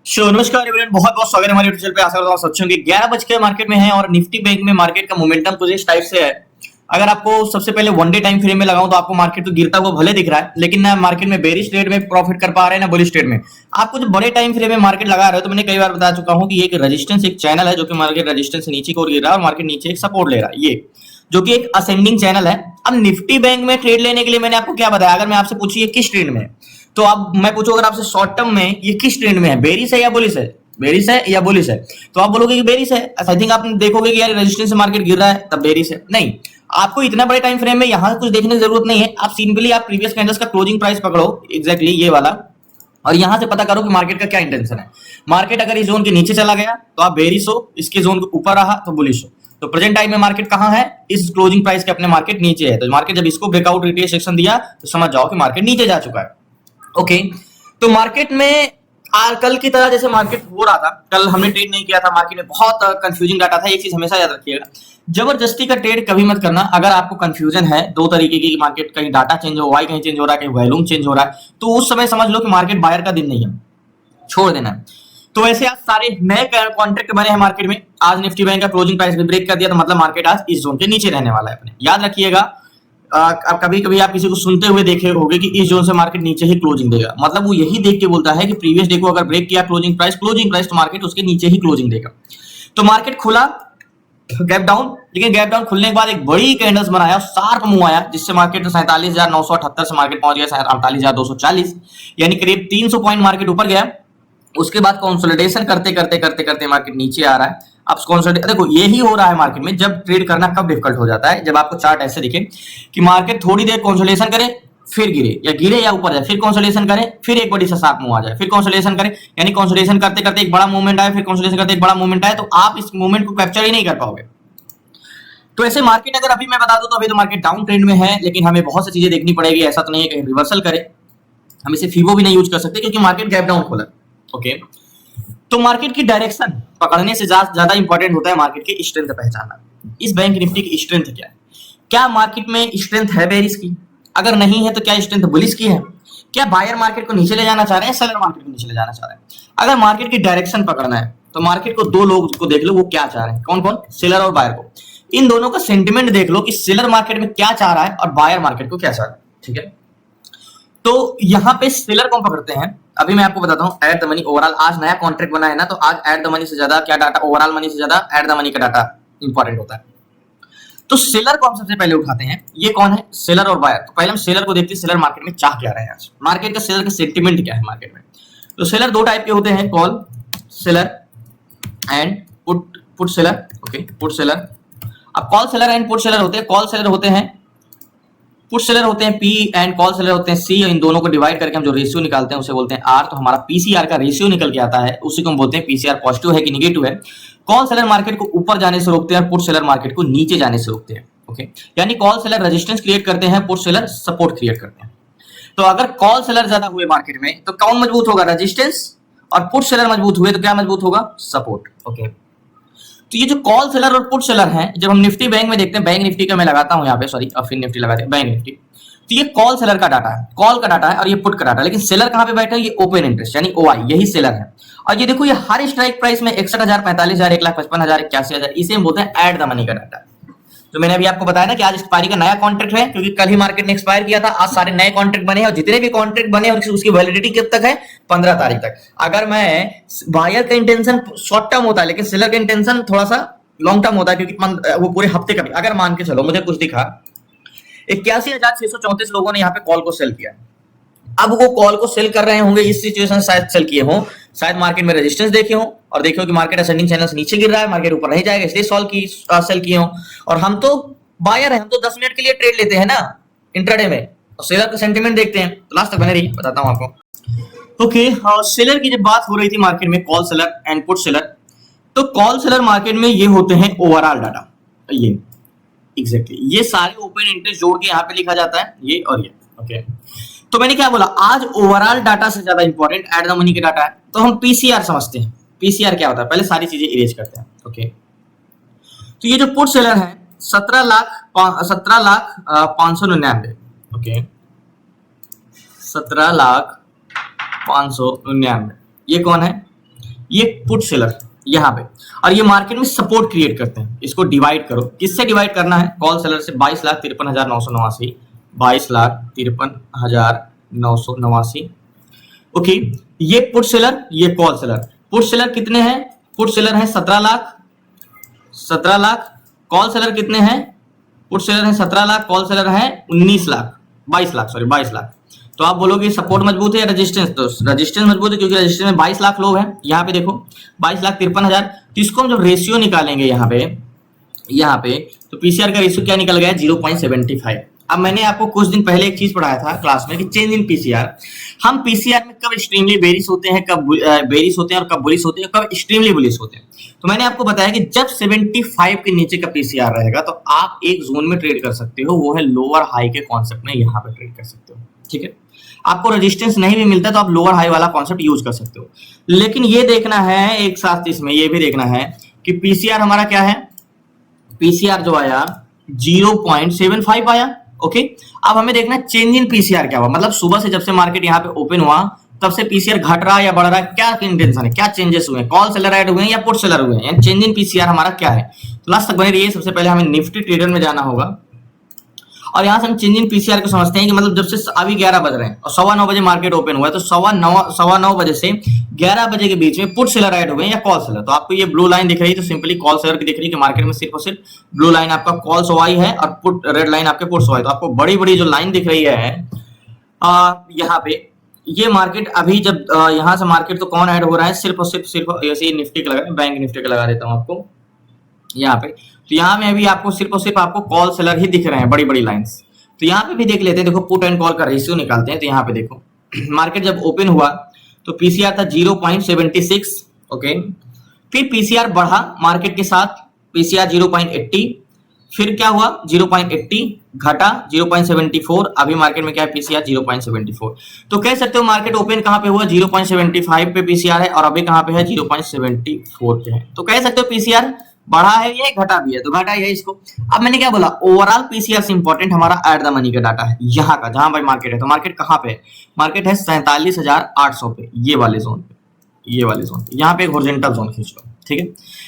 नमस्कार एवरीवन, बहुत बहुत स्वागत है हमारे यूट्यूब चैनल पे। आशा करता हूँ अच्छे होंगे। 11 बज के मार्केट में है और निफ्टी बैंक में मार्केट का मोमेंटम कुछ इस टाइप से है। अगर आपको सबसे पहले वन डे टाइम फ्रेम में लगाऊं तो आपको मार्केट तो गिरता हुआ भले दिख रहा है, लेकिन ना मार्केट में बेरिश ट्रेड में प्रॉफिट कर पा रहे हैं ना बुलिश ट्रेड में। आपको जो बड़े टाइम फ्रेम में मार्केट लगा रहे हो तो मैंने कई बार बता चुका हूँ कि ये एक रेजिस्टेंस, एक चैनल है जो कि मार्केट रेजिस्टेंस से नीचे की ओर गिर रहा है और मार्केट नीचे एक सपोर्ट ले रहा है, ये जो कि एक असेंडिंग चैनल है। अब निफ्टी बैंक में ट्रेड लेने के लिए मैंने आपको क्या बताया, अगर मैं आपसे पूछूं ये किस ट्रेंड में है, तो अब मैं पूछूं अगर आपसे शॉर्ट टर्म में ये किस ट्रेंड में है, बेरिश है या बुलिश है, बेरिश है या बुलिश है, तो आप बोलोगे कि बेरिश है। आई थिंक आप देखोगे कि यार रेजिस्टेंस से मार्केट गिर रहा है तब बेरिश है। नहीं, आपको इतना बड़े टाइम फ्रेम में यहां कुछ देखने की जरूरत नहीं है। आप सिंपली आप प्रीवियस कैंडल्स का क्लोजिंग प्राइस पकड़ो, एग्जैक्टली ये वाला, और यहां से पता करो कि मार्केट का क्या इंटेंशन है। मार्केट अगर इस जोन के नीचे चला गया तो आप बेरिश हो, इसके जोन के ऊपर रहा तो बुलिश हो। तो प्रेजेंट टाइम में मार्केट कहां है, इस क्लोजिंग प्राइस के अपने मार्केट नीचे है। तो मार्केट जब इसको ब्रेकआउट रिट्रेस सेक्शन दिया तो समझ जाओ कि मार्केट नीचे जा चुका है। ओके, तो मार्केट में कल की तरह जैसे मार्केट हो रहा था, कल हमने ट्रेड नहीं किया था, मार्केट में बहुत कंफ्यूजिंग डाटा था। एक चीज हमेशा याद रखिएगा, जबरदस्ती का ट्रेड कभी मत करना। अगर आपको कंफ्यूजन है दो तरीके की, मार्केट कहीं डाटा चेंज हो, वाई कहीं चेंज हो रहा है, कहीं वॉल्यूम चेंज हो रहा है, तो उस समय समझ लो कि मार्केट बायर का दिन नहीं है, छोड़ देना है। तो ऐसे आज सारे नए कॉन्ट्रैक्ट बने हैं मार्केट में। आज निफ्टी बैंक का क्लोजिंग प्राइस भी ब्रेक कर दिया, तो मतलब मार्केट आज इस जोन के नीचे रहने वाला है। अपने याद रखिएगा, अब कभी कभी आप किसी को सुनते हुए देखे होंगे कि इस जोन से मार्केट नीचे ही क्लोजिंग देगा, मतलब वो यही देख के बोलता है कि प्रीवियस डे को अगर ब्रेक किया क्लोजिंग प्राइस तो मार्केट उसके नीचे ही क्लोजिंग देगा। तो मार्केट खुला गैप डाउन, लेकिन गैप डाउन खुलने के बाद एक बड़ी कैंडल्स बनाया, शार्प मूव आया, जिससे मार्केट 47,978 से मार्केट पहुंच गया 48,240, यानी करीब 300 पॉइंट मार्केट ऊपर गया। उसके बाद कंसोलिडेशन करते करते करते करते मार्केट नीचे आ रहा है। अब कंसोलिडेशन देखो, यही हो रहा है मार्केट में। जब ट्रेड करना कब डिफिकल्ट हो जाता है, जब आपको चार्ट ऐसे दिखे कि मार्केट थोड़ी देर कंसोलिडेशन करे, फिर गिरे या ऊपर जाए, फिर कंसोलिडेशन करे, फिर एक बड़ी सा शार्प मूव आ जाए, फिर कंसोलिडेशन करे, यानी कंसोलिडेशन करते करते एक बड़ा मूवमेंट आए, फिर कंसोलिडेशन करते एक बड़ा मूवमेंट आए, तो आप इस मूवमेंट को कैप्चर ही नहीं कर पाओगे। तो ऐसे मार्केट अगर अभी मैं बता दूं तो अभी तो मार्केट डाउन ट्रेंड में है, लेकिन हमें बहुत सी चीजें देखनी पड़ेगी। ऐसा तो नहीं है कि रिवर्सल करे, हम इसे फीबो भी नहीं यूज कर सकते क्योंकि मार्केट गैप डाउन खोला। ओके, तो मार्केट की डायरेक्शन पकड़ने से ज्यादा इंपॉर्टेंट होता है मार्केट की स्ट्रेंथ पहचानना। इस बैंक निफ्टी की स्ट्रेंथ क्या है, क्या मार्केट में स्ट्रेंथ है बेरिश की, अगर नहीं है तो क्या स्ट्रेंथ बुलिश की है, क्या बायर मार्केट को नीचे ले जाना चाह रहे हैं, सेलर मार्केट को नीचे ले जाना चाह रहे हैं। अगर मार्केट की डायरेक्शन पकड़ना है तो मार्केट को दो लोग को देख लो, वो क्या चाह रहे हैं, कौन कौन, सेलर और बायर को। इन दोनों का सेंटिमेंट देख लो कि सेलर मार्केट में क्या चाह रहा है और बायर मार्केट को क्या चाह रहा है। ठीक है, तो यहां पे सेलर कौन पकड़ते हैं, अभी मैं आपको बताता हूं। एट द मनी ओवरऑल आज नया कॉन्ट्रैक्ट बना है ना, तो आज एट द मनी से ज्यादा क्या डाटा, ओवरऑल मनी से ज्यादा एट द मनी का डाटा इंपॉर्टेंट होता है। तो सेलर को हम सबसे पहले उठाते हैं, ये कौन है, सेलर और बायर। तो पहले हम सेलर को देखते हैं, सेलर मार्केट में चाह क्या रहे हैं आज, मार्केट का सेलर का सेंटिमेंट क्या है मार्केट में। तो सेलर दो टाइप के होते हैं, call seller and put seller. Okay, put seller. अब call seller and put seller होते हैं, कॉल सेलर होते हैं, पुट सेलर होते हैं पी एंड कॉल सेलर होते हैं सी। इन दोनों को डिवाइड करके हम जो रेशियो निकालते हैं उसे बोलते हैं आर। तो हमारा पीसीआर का रेशियो निकल के आता है, उसी को हम बोलते हैं पीसीआर पॉजिटिव है कि निगेटिव है। कॉल सेलर मार्केट को ऊपर जाने से रोकते हैं और पुट सेलर मार्केट को नीचे जाने से रोकते हैं। ओके, यानी कॉल सेलर रेजिस्टेंस क्रिएट करते हैं, पुट सेलर सपोर्ट क्रिएट करते हैं। तो अगर कॉल सेलर ज्यादा हुए मार्केट में तो कौन मजबूत होगा, रेजिस्टेंस, और पुट सेलर मजबूत हुए तो क्या मजबूत होगा, सपोर्ट। ओके, तो ये जो कॉल सेलर और पुट सेलर हैं, जब हम निफ्टी बैंक में देखते हैं, बैंक निफ्टी का मैं लगाता हूं यहाँ पे, सॉरी फिर निफ्टी लगाते हैं, बैंक निफ्टी। तो ये कॉल सेलर का डाटा है, कॉल का डाटा है, और ये पुट का डाटा है। लेकिन सेलर कहां पे बैठे हैं, ये ओपन इंटरेस्ट यानी ओआई, यही सेलर है। और ये देखो, ये हर स्ट्राइक प्राइस में 61,000, 45,000, 1,55,000, 81,000, इसे हम बोलते हैं एट द मनी का डाटा। तो मैंने अभी आपको बताया ना कि आज एक्सपायरी का नया कॉन्ट्रैक्ट है, क्योंकि कल ही मार्केट ने एक्सपायर किया था। आज सारे नए कॉन्ट्रैक्ट बने हैं, और जितने भी कॉन्ट्रैक्ट बने हैं उसकी वैलिडिटी कब तक है, 15 तारीख तक। अगर मैं बायर का इंटेंशन शॉर्ट टर्म होता है, लेकिन सेलर का इंटेंशन थोड़ा सा लॉन्ग टर्म होता है, क्योंकि वो पूरे हफ्ते का भी, अगर मान के चलो मुझे कुछ दिखा 81,634 लोगों ने यहाँ पे कॉल को सेल किया। अब वो कॉल को सेल कर रहे होंगे, इस सिचुएशन शायद सेल किए हों, शायद मार्केट में रेजिस्टेंस देखे हो और देखो कि मार्केट असेंडिंग चैनल से नीचे गिर रहा है, मार्केट ऊपर नहीं जाएगा, इसलिए सेल किए हो। और हम तो बायर है, हम तो 10 मिनट के लिए ट्रेड लेते हैं ना इंट्राडे में, और सेलर का सेंटीमेंट देखते हैं। तो लास्ट तक बने रहिए, बताता हूं आपको। ओके, सेलर की जब बात हो रही थी मार्केट में, call seller and put seller, तो कॉल सेलर मार्केट में ये होते हैं ओवरऑल डाटा, ये एग्जैक्टली ये सारे ओपन इंटरेस्ट जोड़ के यहाँ पे लिखा जाता है, ये और ये। ओके, तो मैंने क्या बोला, आज ओवरऑल डाटा से ज्यादा इंपॉर्टेंट एट द मनी का डाटा है। तो हम पीसीआर समझते हैं, पीसीआर क्या होता है, पहले सारी चीजें इरेज करते हैं। ओके, तो ये जो पुट सेलर है 17,599। ओके, 17,599, ये कौन है, ये पुट सेलर यहाँ पे, और ये मार्केट में सपोर्ट क्रिएट करते हैं। इसको डिवाइड करो, किससे डिवाइड करना है? कॉल सेलर से। 22,53,989, 22,53,989। ओके, ये पुट सेलर, ये कॉल सेलर। पुट सेलर कितने हैं? पुट सेलर है 17 लाख, 17 लाख। कॉल सेलर कितने हैं? पुट सेलर है 17 लाख, कॉल सेलर है 19 लाख, 22 लाख, सॉरी 22 लाख। तो आप बोलोगे सपोर्ट मजबूत है या रेजिस्टेंस? तो रेजिस्टेंस मजबूत है, क्योंकि रेजिस्टेंस में 22 लाख लोग हैं। यहाँ पे देखो 22,53,000। तो इसको हम जब रेशियो निकालेंगे यहाँ पे तो पीसीआर का रेशियो क्या निकल गया? 0.75। अब मैंने आपको कुछ दिन पहले एक चीज पढ़ाया था क्लास में कि चेंज इन पीसीआर। हम पीसीआर में कब एक्सट्रीमली बेरिश होते हैं, कब बेरिश होते हैं, और कब बुलिश होते हैं, कब एक्सट्रीमली बुलिश होते हैं। तो मैंने आपको बताया कि जब 75 के नीचे का पीसीआर रहेगा तो आप एक जोन में ट्रेड कर सकते हो, वो है लोअर हाई के कॉन्सेप्ट में यहाँ पे ट्रेड कर सकते हो। ठीक है, आपको रेजिस्टेंस नहीं भी मिलता तो आप लोअर हाई वाला कॉन्सेप्ट यूज कर सकते हो। लेकिन ये देखना है एक साथ, इसमें ये भी देखना है कि पीसीआर हमारा क्या है। पीसीआर जो आया 0.75 आया। ओके, अब हमें देखना है चेंज इन पीसीआर क्या हुआ, मतलब सुबह से जब से मार्केट यहाँ पे ओपन हुआ तब से पीसीआर घट रहा है या बढ़ रहा है, क्या इंटेंशन है, क्या चेंजेस हुए हैं, कॉल सेलर ऐड हुए हैं या पुट सेलर हुए हैं, यानी चेंज इन पीसीआर हमारा क्या है। तो लास्ट तक बने रहिए। सबसे पहले हमें निफ्टी ट्रेडर में जाना होगा, और यहाँ से हम चेंज इन पीसीआर को समझते हैं कि मतलब जब से अभी 11 बज रहे हैं और 9:15 बजे मार्केट ओपन हुआ है, तो 9:15 बजे से 11 बजे के बीच में पुट सेलर ऐड हुए हैं या कॉल सेलर। तो आपको ये ब्लू लाइन दिख रही है, तो सिंपली कॉल सेलर की दिख रही है कि मार्केट में सिर्फ और सिर्फ ब्लू लाइन आपका कॉल सवाई है और पुट रेड लाइन आपके पुट सवाई। तो आपको बड़ी बड़ी जो लाइन दिख रही है यहाँ पे, ये मार्केट अभी जब यहाँ से मार्केट तो कौन ऐड हो रहा है, सिर्फ और सिर्फ ऐसे ही निफ्टी का लगा, बैंक निफ्टी का लगा देता हूँ आपको यहाँ पे। तो यहाँ में अभी आपको सिर्फ और सिर्फ आपको कॉल सेलर ही दिख रहे हैं, बड़ी बड़ी लाइन्स। तो यहाँ पे भी देख लेते हैं, देखो पुट एंड कॉल का रेशियो निकालते हैं। तो यहाँ पे देखो मार्केट जब ओपन हुआ तो पीसीआर था 0.76। ओके, फिर पीसीआर बढ़ा मार्केट के साथ, पीसीआर 0.80, फिर क्या हुआ 0.80 घटा 0.74, अभी मार्केट में क्या है पीसीआर 0.74। तो कह सकते हो मार्केट ओपन कहाँ पे हुआ 0.75 पे पीसीआर है, और अभी कहाँ पे है 0.74 पे है। तो कह सकते हो पीसीआर बढ़ा है या घटा भी है, तो घटा है इसको। अब मैंने क्या बोला, ओवरऑल पीसीआर से इंपॉर्टेंट हमारा एट द मनी का डाटा है, यहाँ का जहां भाई मार्केट है। तो मार्केट कहाँ पे है? मार्केट है 47,800 पे, ये वाले जोन पे, ये वाले जोन पे। यहाँ पे एक हॉरिजॉन्टल जोन खींच लो, ठीक है।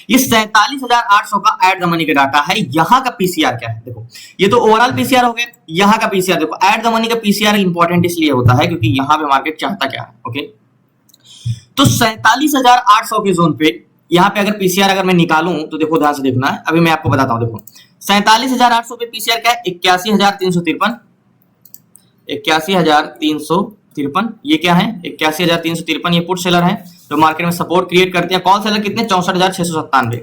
ये 47,800 का एट द मनी का डाटा है। यहाँ का पीसीआर क्या है देखो, ये तो ओवरऑल पीसीआर हो गया। यहाँ का पीसीआर देखो, एट द मनी का पीसीआर इंपॉर्टेंट इसलिए होता है क्योंकि यहाँ पे मार्केट चाहता क्या है। ओके, तो 47,800 के जोन पे यहाँ पे अगर पीसीआर अगर मैं निकालूं तो देखो ध्यान से देखना है, अभी मैं आपको बताता हूं। देखो 47,800 पे पीसीआर क्या है 81,353, 81,353, ये क्या है 81,353, ये पुट सेलर है जो मार्केट में सपोर्ट क्रिएट करते हैं। कॉल सेलर कितने 64,697,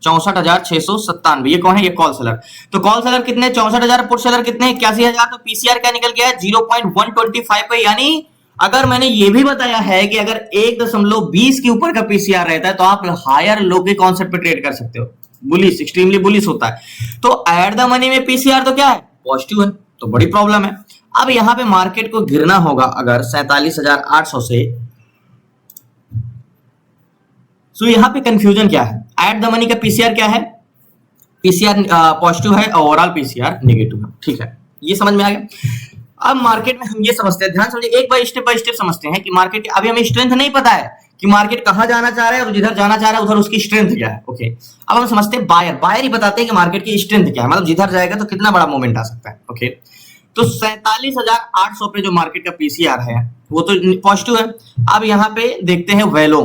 64,697, ये कौन है? ये कॉल सेलर। तो कॉल सेलर कितने 64,000, पुट सेलर कितने 81,000। तो पीसीआर क्या निकल गया है 0.125 पे। यानी अगर मैंने ये भी बताया है कि अगर 1.20 के ऊपर का पीसीआर रहता है तो आप हायर लो के कॉन्सेप्ट पे ट्रेड कर सकते हो, बुलिश, एक्सट्रीमली बुलिश होता है। तो एट द मनी में पीसीआर तो क्या है पॉजिटिव है, तो बड़ी प्रॉब्लम है। अब यहां पे मार्केट को गिरना होगा अगर 47,800 से, तो यहां पे कंफ्यूजन क्या है, एट द मनी का पीसीआर क्या है, पीसीआर पॉजिटिव है, ओवरऑल पीसीआर नेगेटिव है। ठीक है, ये समझ में आ गया। अब मार्केट में हम ये समझते हैं, ध्यान समझिए, एक बार स्टेप बाय स्टेप समझते हैं कि मार्केट अभी हमें स्ट्रेंथ नहीं पता है कि मार्केट कहां जाना चाह रहा है और जिधर जाना चाह रहा है उधर उसकी स्ट्रेंथ क्या है। ओके, अब हम समझते हैं बायर ही बताते हैं कि मार्केट की स्ट्रेंथ क्या है, मतलब जिधर जाएगा तो कितना बड़ा मूवमेंट आ सकता है। ओके, तो 47,800 पे जो मार्केट का पीसीआर है वो तो पॉजिटिव है। अब यहाँ पे देखते हैं वैलो।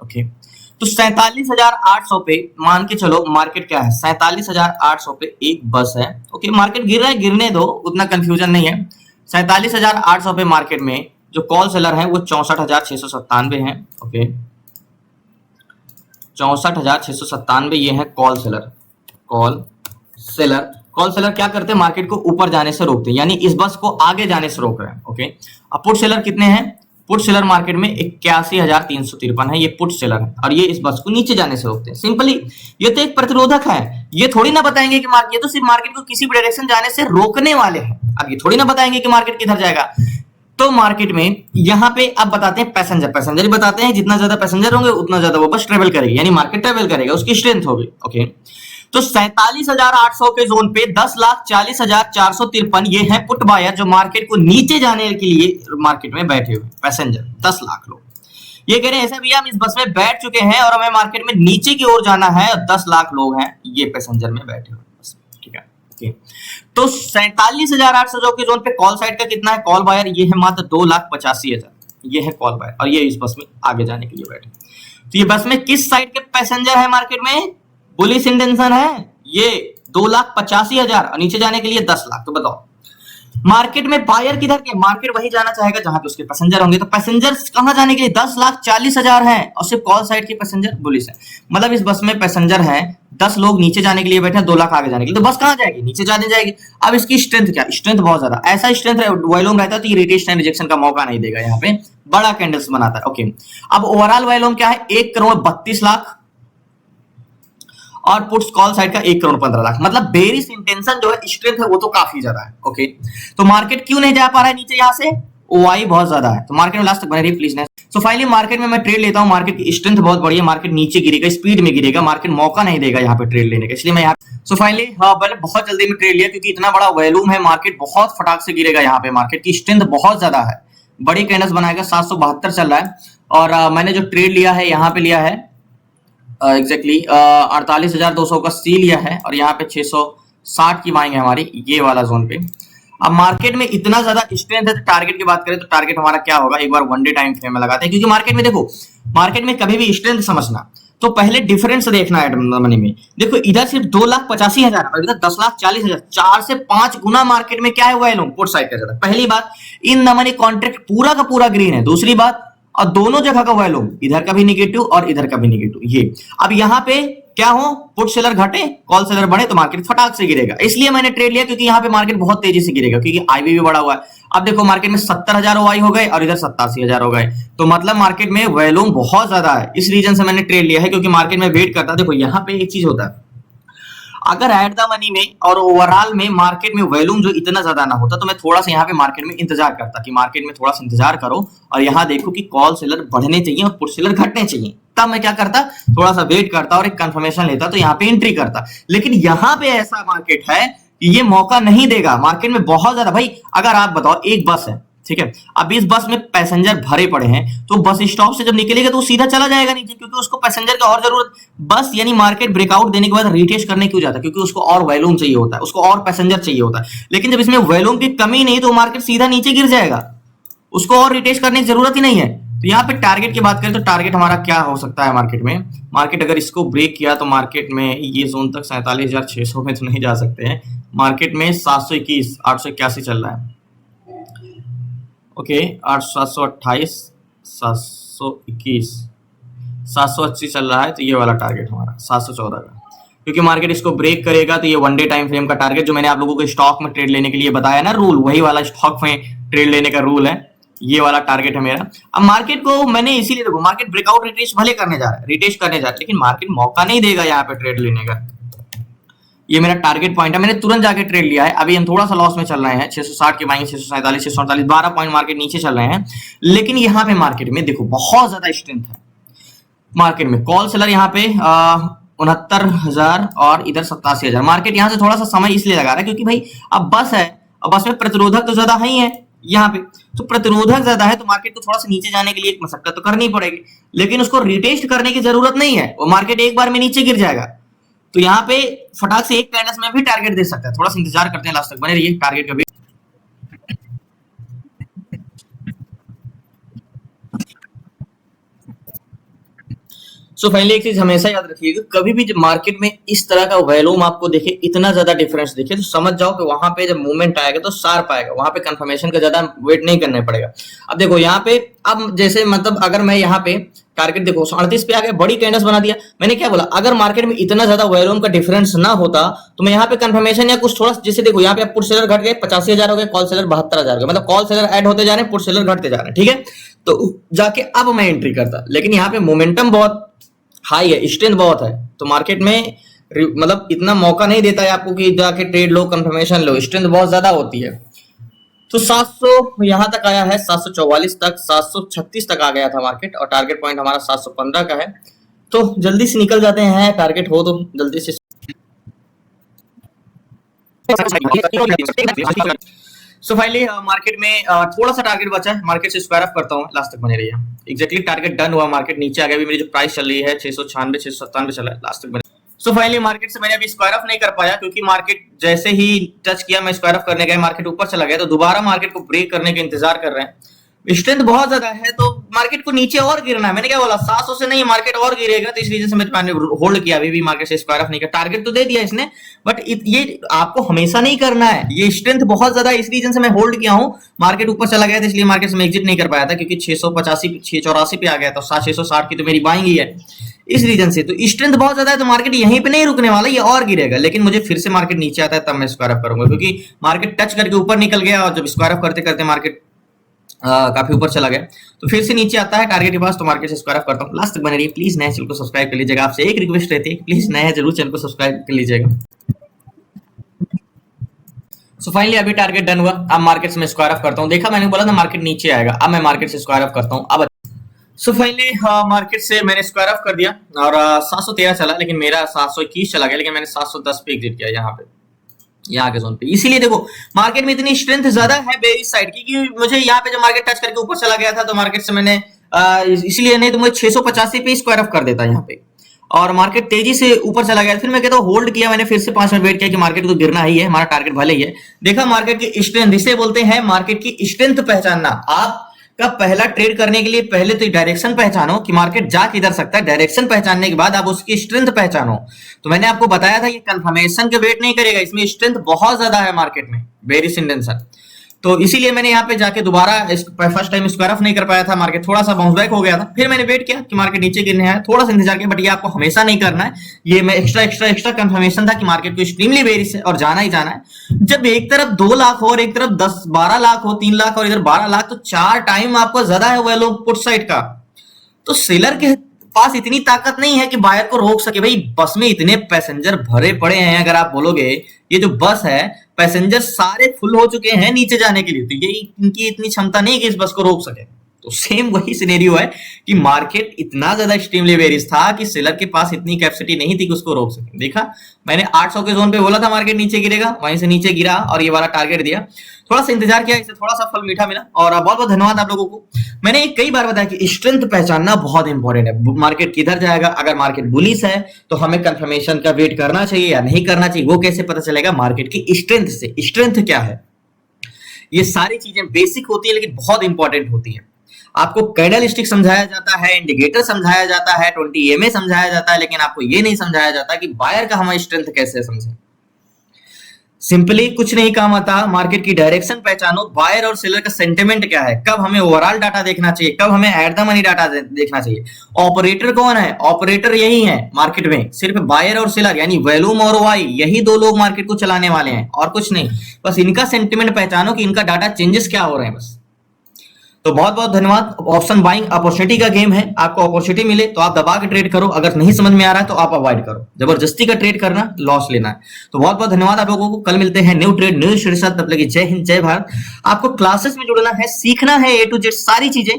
ओके, तो 47,800 पे मान के चलो मार्केट क्या है 47,800 पे एक बस है। ओके, मार्केट गिर रहा है, गिरने दो, उतना कंफ्यूजन नहीं है। 47,800 पे मार्केट में जो कॉल सेलर है वो 64,697 है। ओके, 64,697 ये है कॉल सेलर। कॉल सेलर क्या करते हैं, मार्केट को ऊपर जाने से रोकते हैं, यानी इस बस को आगे जाने से रोक रहे हैं। ओके, अब पुट सेलर कितने हैं, पुट सेलर मार्केट में 81,353 है, ये पुट सेलर है, और ये इस बस को नीचे जाने से रोकते हैं। सिंपली ये तो एक प्रतिरोधक है, ये थोड़ी ना बताएंगे कि मार्केट, ये तो सिर्फ मार्केट को किसी भी डायरेक्शन जाने से रोकने वाले हैं। अब ये थोड़ी ना बताएंगे कि मार्केट किधर जाएगा। तो मार्केट में यहाँ पे अब बताते हैं पैसेंजर ही बताते हैं, जितना ज्यादा पैसेंजर होंगे उतना ज्यादा वो बस ट्रेवल करेगी, यानी मार्केट ट्रेवल करेगा, उसकी स्ट्रेंथ होगी। ओके, तो 47,800 के जोन पे 10,40,453 ये है पुट बायर जो मार्केट को नीचे जाने के लिए मार्केट में बैठे हुए पैसेंजर 10 लाख लोग। ये कह रहे हैं ऐसा भैया हम इस बस में बैठ चुके हैं और हमें मार्केट में नीचे की ओर जाना है, 10 लाख लोग हैं ये पैसेंजर में बैठे हुए बस, ठीक है ओके। तो 47,800 के जोन पे कॉल साइड का कितना है कॉल बायर, ये है मात्र 2,85,000, ये है कॉल बायर और ये इस बस में आगे जाने के लिए बैठे। तो ये बस में किस साइड के पैसेंजर है मार्केट में, बुलिश इंटेंशन है, ये 2,85,000 और नीचे जाने के लिए 10 लाख। तो बताओ मार्केट में बायर किधर के, मार्केट वही जाना चाहेगा जहां पे उसके पैसेंजर होंगे। तो पैसेंजर कहां जाने के लिए 10,40,000 है और सिर्फ कॉल साइड के पैसेंजर बुलिश है। मतलब इस बस में पैसेंजर है 10 लोग नीचे जाने के लिए बैठे हैं, 2 लाख आगे जाने के लिए। तो बस कहां जाएगी, नीचे जाने जाएगी। अब इसकी स्ट्रेंथ क्या, स्ट्रेंथ बहुत ज्यादा, ऐसा स्ट्रेंथ वॉल्यूम रहता है तो ये रिटेस्ट रिजेक्शन का मौका नहीं देगा, यहाँ पे बड़ा कैंडल्स बनाता है ओके। अब ओवरऑल वॉल्यूम क्या है 1,32,00,000 और पुट्स कॉल साइड का 1,15,00,000, मतलब बेरिश इंटेंशन जो है स्ट्रेंथ है वो तो काफी ज्यादा है ओके। तो मार्केट क्यों नहीं जा पा रहा है नीचे, यहाँ से ओआई बहुत ज्यादा है, तो मार्केट में लास्ट तक बने रहिए प्लीज। सो फाइनली मार्केट में मैं ट्रेड लेता हूं, मार्केट की स्ट्रेंथ बहुत बढ़िया, मार्केट नीचे गिरेगा, स्पीड में गिरेगा, मार्केट मौका नहीं देगा यहाँ पे ट्रेड लेने का, इसलिए मैं यहाँ सो फाइनली मैंने बहुत जल्दी में ट्रेड लिया क्योंकि इतना बड़ा वॉल्यूम है, मार्केट बहुत फटाक से गिरेगा, यहाँ पे मार्केट की स्ट्रेंथ बहुत ज्यादा है, बड़ी कैंडल्स बनाएगा, 772 चल रहा है और मैंने जो ट्रेड लिया है यहाँ पे लिया है एग्जैक्टली 48,200 का सी लिया है और यहाँ पे 660 की बाइंग है हमारी ये वाला जोन पे। अब मार्केट में इतना ज्यादा स्ट्रेंथ है, तो टारगेट की बात करें तो टारगेट हमारा क्या होगा, एक बार वन डे टाइम फ्रेम में लगाते हैं क्योंकि मार्केट में देखो, मार्केट में कभी भी स्ट्रेंथ समझना तो पहले डिफरेंस देखना है मनी में। देखो इधर सिर्फ 2,85,000 और इधर 10,40,000, 4 से 5 गुना मार्केट में क्या है वो है पुट साइड का ज्यादा। पहली बात, इन द मनी कॉन्ट्रैक्ट पूरा का पूरा ग्रीन है, दूसरी बात और दोनों जगह का वॉल्यूम, इधर का भी निगेटिव और इधर का भी निगेटिव। ये अब यहाँ पे क्या हो, पुट सेलर घटे कॉल सेलर बढ़े तो मार्केट फटाक से गिरेगा, इसलिए मैंने ट्रेड लिया क्योंकि यहाँ पे मार्केट बहुत तेजी से गिरेगा क्योंकि आईवी भी बढ़ा हुआ है। अब देखो मार्केट में 70,000 ओआई हो गए और इधर 87,000 हो गए, तो मतलब मार्केट में वॉल्यूम बहुत ज्यादा है, इस रीजन से मैंने ट्रेड लिया है क्योंकि मार्केट में वेट करता है। देखो यहाँ पे एक चीज होता है, अगर एट द मनी में और ओवरऑल में मार्केट में वॉल्यूम जो इतना ज्यादा ना होता तो मैं थोड़ा सा यहाँ पे मार्केट में इंतजार करता कि मार्केट में थोड़ा सा इंतजार करो और यहाँ देखो कि कॉल सेलर बढ़ने चाहिए और पुट सेलर घटने चाहिए, तब मैं क्या करता, थोड़ा सा वेट करता और एक कंफर्मेशन लेता तो यहाँ पे एंट्री करता। लेकिन यहाँ पे ऐसा मार्केट है कि ये मौका नहीं देगा, मार्केट में बहुत ज्यादा भाई, अगर आप बताओ एक बस है ठीक है, अब इस बस में पैसेंजर भरे पड़े हैं तो बस स्टॉप से जब निकलेगा तो सीधा चला जाएगा नीचे क्योंकि उसको पैसेंजर की और जरूरत, बस यानी मार्केट ब्रेकआउट देने के बाद रिटेस्ट करने क्यों जाता है, क्योंकि उसको और वॉल्यूम चाहिए होता है, उसको और पैसेंजर चाहिए होता है। लेकिन जब इसमें वॉल्यूम की कमी नहीं तो मार्केट सीधा नीचे गिर जाएगा, उसको और रिटेस्ट करने की जरूरत ही नहीं है। तो यहाँ पे टारगेट की बात करें तो टारगेट हमारा क्या हो सकता है मार्केट में, मार्केट अगर इसको ब्रेक किया तो मार्केट में ये जोन तक 47,600 में तो नहीं जा सकते हैं, मार्केट में 721 881 चल रहा है ओके, 728 721 780 चल रहा है, तो ये वाला टारगेट हमारा 714 का, क्योंकि मार्केट इसको ब्रेक करेगा तो ये वन डे टाइम फ्रेम का टारगेट जो मैंने आप लोगों को स्टॉक में ट्रेड लेने के लिए बताया ना रूल, वही वाला स्टॉक में ट्रेड लेने का रूल है, ये वाला टारगेट है मेरा। अब मार्केट को मैंने इसीलिए देखो, मार्केट ब्रेकआउट रिटेस्ट भले करने जा रहा है, रिटेस्ट करने जा रहा है, लेकिन मार्केट मौका नहीं देगा यहाँ पे ट्रेड लेने का, ये मेरा टारगेट पॉइंट है, मैंने तुरंत जाके ट्रेड लिया है। अभी हम थोड़ा सा लॉस में चल रहे हैं, 660 के बाएं 647 648 12 पॉइंट मार्केट नीचे चल रहे हैं, लेकिन यहाँ पे मार्केट में देखो बहुत ज्यादा स्ट्रेंथ है मार्केट में, कॉल सेलर यहाँ पे 69,000 और इधर 87,000, मार्केट यहाँ से थोड़ा सा समय इसलिए लगा रहा है क्योंकि भाई अब बस है और बस में प्रतिरोधक तो ज्यादा ही है यहाँ पे, तो प्रतिरोधक ज्यादा है तो मार्केट को थोड़ा सा नीचे जाने के लिए एक मशक्कत तो करनी पड़ेगी, लेकिन उसको रिटेस्ट करने की जरूरत नहीं है, वो मार्केट एक बार में नीचे गिर जाएगा। तो यहाँ पे फटाक से एक कैंडल्स में भी टारगेट दे सकता है, थोड़ा सा इंतजार करते हैं, लास्ट तक बने रहिए टारगेट का भी। सो फाइनली एक चीज हमेशा याद रखिएगा, कभी भी जब मार्केट में इस तरह का वॉल्यूम आपको देखे, इतना ज्यादा डिफरेंस दिखे, तो समझ जाओ कि वहां पे जब मूवमेंट आएगा तो शार्प आएगा, वहां पे कंफर्मेशन का ज्यादा वेट नहीं करना पड़ेगा। अब देखो यहाँ पे, अब जैसे मतलब अगर मैं यहाँ पे टारगेट देखो 38 पे आ गया, बड़ी कैंडल्स बना दिया, मैंने क्या बोला, अगर मार्केट में इतना ज्यादा वॉल्यूम का डिफरेंस ना होता तो मैं यहाँ पे कंफर्मेशन या कुछ थोड़ा, जैसे देखो यहाँ पे पुट सेलर घट गए 85,000 हो गए, कॉल सेलर 72,000 हो गए, मतलब कॉल सेलर ऐड होते जा रहे हैं, पुट सेलर घटते जा रहे हैं, ठीक है, तो जाके अब मैं एंट्री करता, लेकिन यहाँ पे मोमेंटम बहुत हाई है, स्ट्रेंथ बहुत है, तो मार्केट में मतलब इतना मौका नहीं देता है आपको कि जाके ट्रेड लो कंफर्मेशन लो, स्ट्रेंथ बहुत ज्यादा होती है। तो 700 यहां तक आया है, 744 तक, 736 तक आ गया था मार्केट और टारगेट पॉइंट हमारा 715 का है, तो जल्दी से निकल जाते हैं, टारगेट हो तो जल्दी से सो फाइनली मार्केट में थोड़ा सा टारगेट बचा है, मार्केट से स्क्वायर ऑफ करता हूँ, लास्ट तक बने रहिए। एग्जैक्टली टारगेट डन हुआ, मार्केट नीचे आ गया। अभी मेरी जो प्राइस चल रही है 696 697 चला है, लास्ट तक बने। सो फाइनली मार्केट से मैंने अभी स्क्वायर ऑफ नहीं कर पाया, क्योंकि मार्केट जैसे ही टच किया मैं स्क्वायर ऑफ करने गया, मार्केट ऊपर चला गया। तो दोबारा मार्केट को ब्रेक करने का इंतजार कर रहे हैं। स्ट्रेंथ बहुत ज्यादा है तो मार्केट को नीचे और गिरना है। मैंने क्या बोला, 700 से नहीं मार्केट और गिरेगा, तो इस रीजन से मैंने होल्ड किया। अभी भी मार्केट से स्क्वायर ऑफ नहीं किया, टारगेट तो दे दिया इसने, बट ये आपको हमेशा नहीं करना है। ये स्ट्रेंथ बहुत ज्यादा, इस रीजन से मैं होल्ड किया हूँ। मार्केट ऊपर चला गया था इसलिए मार्केट से मैं एग्जिट नहीं कर पाया था, क्योंकि 685 684 पे आ गया था, 660 की तो मेरी बाइंग ही है इस रीजन से। तो स्ट्रेंथ बहुत ज्यादा है तो मार्केट यहीं पे नहीं रुकने वाला, ये और गिरेगा। लेकिन मुझे फिर से मार्केट नीचे आता है तब मैं स्क्वायर ऑफ करूंगा, क्योंकि मार्केट टच करके ऊपर निकल गया और जब स्क्वायर ऑफ करते करते मार्केट काफी ऊपर चला गया तो फिर से नीचे आता है टारगेट के पास, तो मार्केट से स्क्वायर ऑफ करता हूँ। लास्ट तक बने रहिए, प्लीज नए चैनल को सब्सक्राइब कर लीजिएगा। आपसे एक रिक्वेस्ट रहती है, प्लीज नया जरूर चैनल को सब्सक्राइब कर लीजिएगा। सो फाइनली अभी टारगेट डन हुआ, अब मार्केट से मैं स्क्वायर ऑफ करता हूँ। देखा, मैंने बोला था मार्केट नीचे आएगा, अब मैं मार्केट से स्क्वायर ऑफ करता हूँ। अब सो फाइनली मार्केट से मैंने स्क्वायर ऑफ कर दिया और 713 चला, लेकिन मेरा 721 चला गया, लेकिन मैंने 710 पे एग्जिट किया यहाँ पे, यहाँ के जोन पे। इसीलिए देखो मार्केट में इतनी स्ट्रेंथ ज्यादा है बेरिश साइड की, कि मुझे यहाँ पे जब मार्केट टच करके ऊपर चला गया था तो मार्केट से मैंने इसलिए नहीं तो मुझे 685 पे स्क्वायर ऑफ कर देता यहाँ पे, और मार्केट तेजी से ऊपर चला गया। फिर मैं कहता हूँ होल्ड किया मैंने, फिर से 5 मिनट वेट किया कि मार्केट को गिरना ही है, हमारा टारगेट भले ही है। देखा मार्केट की स्ट्रेंथ, इसे बोलते हैं मार्केट की स्ट्रेंथ पहचानना। आप का पहला ट्रेड करने के लिए पहले तो डायरेक्शन पहचानो कि मार्केट जा किधर सकता है। डायरेक्शन पहचानने के बाद आप उसकी स्ट्रेंथ पहचानो। तो मैंने आपको बताया था कि कंफर्मेशन के वेट नहीं करेगा, इसमें स्ट्रेंथ बहुत ज्यादा है मार्केट में, बेरिश इंटेंशन। तो इसीलिए मैंने यहाँ पे जाके दोबारा फर्स्ट टाइम स्क्वायर ऑफ नहीं कर पाया था, मार्केट थोड़ा सा बाउंस बैक हो गया था। फिर मैंने वेट किया कि मार्केट नीचे गिरने है, थोड़ा सा इंतजार किया, बट ये आपको हमेशा नहीं करना है। ये मैं एक्स्ट्रा कंफर्मेशन था कि मार्केट को एक्सट्रीमली बेरिश है और जाना ही जाना है। जब एक तरफ 2 लाख हो और एक तरफ 10 12 लाख हो, 3 लाख और इधर 12 लाख, तो 4 टाइम आपको ज्यादा है वह लोग पुट साइड का। तो सेलर के पास इतनी ताकत नहीं है कि बायर को रोक सके। भाई बस में इतने पैसेंजर भरे पड़े हैं, अगर आप बोलोगे ये जो बस है पैसेंजर सारे फुल हो चुके हैं नीचे जाने के लिए, तो ये इनकी इतनी क्षमता नहीं कि इस बस को रोक सके। तो सेम वही सिनेरियो है कि मार्केट इतना ज्यादा एक्सट्रीमली बेरिश था कि सेलर के पास इतनी कैपेसिटी नहीं थी कि उसको रोक सके। देखा मैंने 800 के जोन पे बोला था मार्केट नीचे गिरेगा, वहीं से नीचे गिरा और ये वाला टारगेट दिया। थोड़ा सा इंतजार किया, इससे थोड़ा सा फल मीठा मिला, और बहुत बहुत धन्यवाद आप लोगों को। मैंने कई बार बताया कि स्ट्रेंथ पहचानना बहुत इंपॉर्टेंट है। मार्केट किधर जाएगा, अगर मार्केट बुलिश है तो हमें कंफर्मेशन का वेट करना चाहिए या नहीं करना चाहिए, वो कैसे पता चलेगा? मार्केट की स्ट्रेंथ से। स्ट्रेंथ क्या है? ये सारी चीजें बेसिक होती है लेकिन बहुत इंपॉर्टेंट होती है। आपको कैंडल स्टिक समझाया जाता है, इंडिकेटर समझाया जाता है, 20 EMA समझाया जाता है, लेकिन आपको ये नहीं समझाया जाता कि बायर का हमारी स्ट्रेंथ कैसे समझे। सिंपली कुछ नहीं काम आता, मार्केट की डायरेक्शन पहचानो, बायर और सेलर का सेंटिमेंट क्या है, कब हमें ओवरऑल डाटा देखना चाहिए, कब हमें एट द मनी डाटा देखना चाहिए। ऑपरेटर कौन है? ऑपरेटर यही है मार्केट में, सिर्फ बायर और सेलर यानी वैल्यूम और वाई, यही 2 लोग मार्केट को चलाने वाले हैं और कुछ नहीं। बस इनका सेंटिमेंट पहचानो कि इनका डाटा चेंजेस क्या हो रहे हैं बस। तो बहुत बहुत धन्यवाद। ऑप्शन बाइंग अपॉर्चुनिटी का गेम है, आपको अपॉर्चुनिटी मिले तो आप दबा के ट्रेड करो, अगर नहीं समझ में आ रहा है तो आप अवॉइड करो। जबरदस्ती का ट्रेड करना लॉस लेना है। तो बहुत बहुत धन्यवाद आप लोगों को। कल मिलते हैं न्यू ट्रेड न्यू शेयर के साथ, तब तक के जय हिंद जय भारत। आपको क्लासेस में जुड़ना है, सीखना है A to Z सारी चीजें।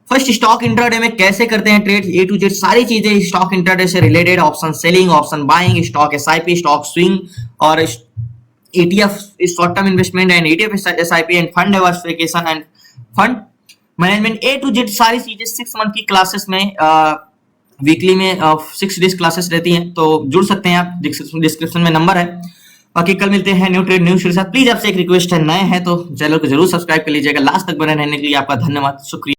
फर्स्ट स्टॉक इंट्राडे में कैसे करते हैं ट्रेड, A to Z सारी चीजें स्टॉक इंट्राडे से related, option selling, option buying, stock SIP, stock swing और ETF short term investment and ETF SIP end fund diversification end fund management, A to Z सारी चीजें 6 month की classes में weekly में 6 days classes रहती हैं। तो जुड़ सकते हैं आप, डिस्क्रिप्शन में नंबर है। बाकी कल मिलते हैं न्यू ट्रेड न्यू शेयर के साथ। प्लीज आपसे एक रिक्वेस्ट है, नए हैं तो चैनल को जरूर सब्सक्राइब कर लीजिएगा। लास्ट तक बने रहने के लिए आपका धन्यवाद, शुक्रिया।